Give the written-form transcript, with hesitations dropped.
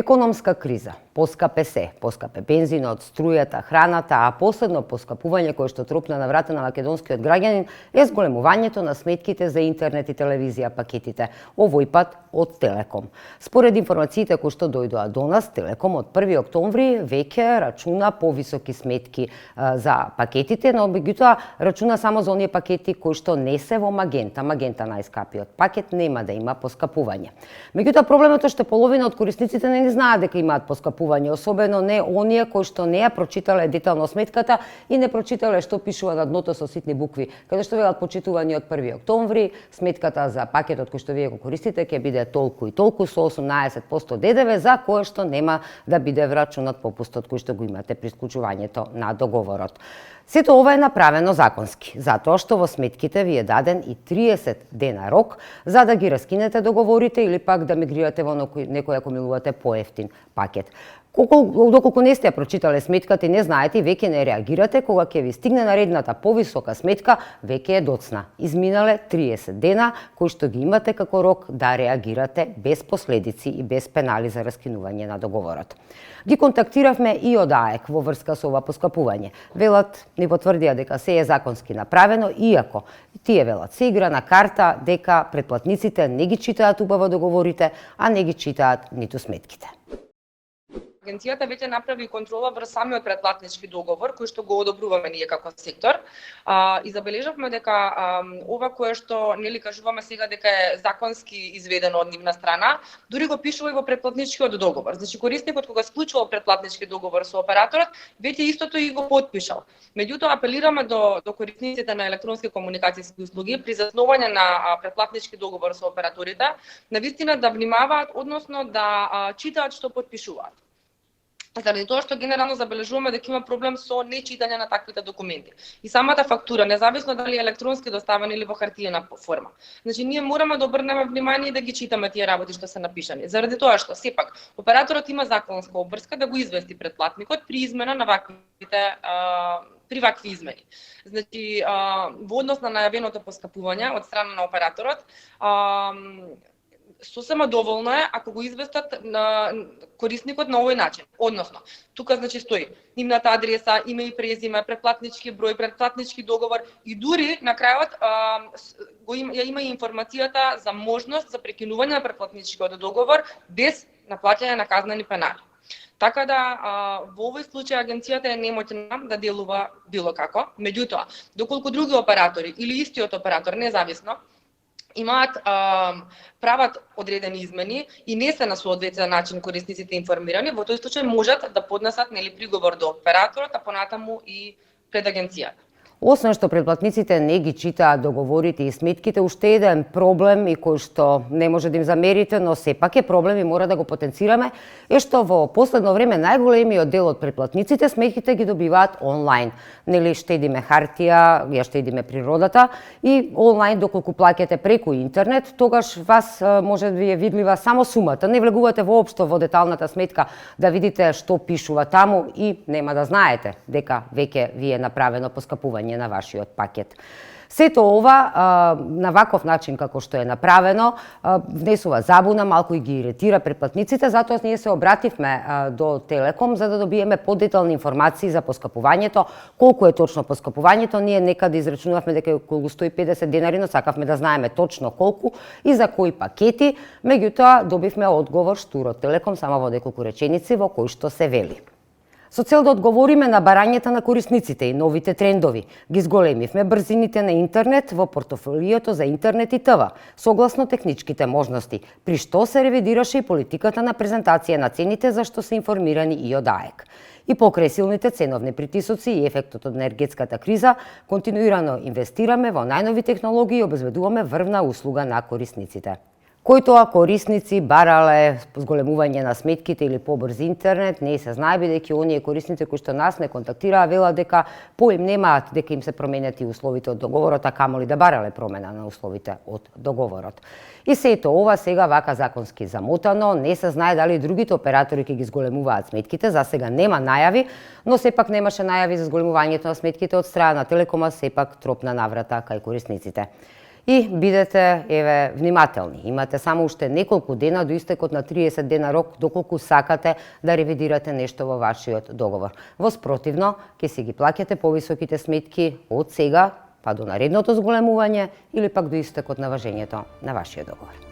Економска криза, поскапе се, поскапе бензинот, струјата, храната, а последно поскапување кое што тропна на врата на македонскиот граѓанин е зголемувањето на сметките за интернет и телевизија пакетите, овој пат од Телеком. Според информациите кои што дојдоа до нас, Телеком од 1 октомври веќе рачуна повисоки сметки за пакетите, но меѓутоа рачуна само за оние пакети кои што не се во Магента. Магента најскапиот пакет нема да има поскапување. Меѓутоа проблемот е што половина од корисниците не знаат дека имаат поскапување, особено не оние кои што не ја прочитале детално сметката и не прочитале што пишува на дното со ситни букви, каде што велат почитување од 1 октомври, сметката за пакетот кој што вие го користите ќе биде толку и толку со 18% ДДВ, за кое што нема да биде врачунат попустот кој што го имате при склучувањето на договорот. Сето ова е направено законски, затоа што во сметките ви е даден и 30 дена рок за да ги раскинете договорите или пак да мигрирате во некој ако милувате поевтин пакет. Доколку не сте ја прочитале сметката и не знаете, веќе не реагирате, кога ќе ви стигне наредната повисока сметка, веќе е доцна. Изминале 30 дена кои што ги имате како рок да реагирате без последици и без пенали за раскинување на договорот. Ги контактиравме и од АЕК во врска со ова поскапување. Велат, ни потврдија дека се е законски направено, иако тие велат се игра на карта дека претплатниците не ги читаат убаво договорите, а не ги читаат ниту сметките. Агенцијата веќе направи контрола врз самиот претплатнички договор, кој што го одобруваме ние како сектор. И забележавме дека ова кое што нели кажуваме сега дека е законски изведено од нивна страна, дури го пишува и во претплатничкиот договор. Значи корисникот кога склучува претплатнички договор со операторот, веќе истото и го потпишал. Меѓутоа апелираме до корисниците на електронски комуникацијски услуги при заснување на претплатнички договор со операторите, навистина да внимаваат, односно да читаат што потпишуваат. Заради тоа што генерално забележуваме дека има проблем со нечитање на таквите документи. И самата фактура, независно дали е електронски доставена или во хартиена форма. Значи ние мораме да обрнеме внимание и да ги читаме тие работи што се напишани. Заради тоа што сепак операторот има законска обврска да го извести претплатникот при измена на вакви измени. Значи во однос на најавеното поскапување од страна на операторот, сосема доволно е ако го известат на корисникот на овој начин. Односно, тука значи стои нивната адреса, име и презиме, претплатнички број, претплатнички договор и дури на крајот има и информацијата за можност за прекинување на претплатничкиот договор без наплаќање на казнени пенали. Така да во овој случај агенцијата е немотна да делува било како. Меѓутоа, доколку други оператори или истиот оператор независно прават одредени измени и не се на соодветен начин корисниците информирани, во тој случај можат да поднесат приговор до операторот, а понатаму и пред агенцијата. Освен што претплатниците не ги читаат договорите и сметките, уште еден проблем и кој што не може да им замерите, но сепак е проблем и мора да го потенцираме, е што во последно време најголемиот дел од претплатниците сметките ги добиваат онлайн. Нели штедиме хартија, ја штедиме природата и онлайн доколку плаќате преку интернет, тогаш вас може да ви е видлива само сумата. Не влегувате воопшто во деталната сметка да видите што пишува таму и нема да знаете дека веќе ви е направено поскапување на вашиот пакет. Сето ова на ваков начин како што е направено внесува забуна, малку и ги иретира претплатниците, затоа ние се обративме до Телеком за да добиеме подетални информации за поскапувањето, колку е точно поскапувањето. Ние некаде израчунавме дека е околу 150 денари, но сакавме да знаеме точно колку и за кои пакети. Меѓутоа добивме одговор штур од Телеком само во неколку реченици во кои што се вели: со цел да одговориме на барањата на корисниците и новите трендови, ги зголемивме брзините на интернет во портофолиото за интернет и ТВ, согласно техничките можности, при што се ревидираше и политиката на презентација на цените за што се информирани и од АЕК. И покрај силните ценовни притисоци и ефектот од енергетската криза, континуирано инвестираме во најнови технологии и обезбедуваме врвна услуга на корисниците. Кои тоа корисници барале зголемување на сметките или побрз интернет, не се знае, бидејќи оние корисници кои што нас не контактираа велат дека поим немаат дека им се променети условите од договорот, а камоли да барале промена на условите од договорот. И сето ова сега вака законски замотано, не се знае дали другите оператори ќе ги зголемуваат сметките, за сега нема најави, но сепак немаше најави за зголемувањето на сметките од страна на Телекома, сепак тропна наврата кај корисниците. И бидете внимателни. Имате само уште неколку дена до истекот на 30 дена рок доколку сакате да ревидирате нешто во вашиот договор. Во спротивно, ќе си ги плаќате повисоките сметки од сега па до наредното зголемување или пак до истекот на важењето на вашиот договор.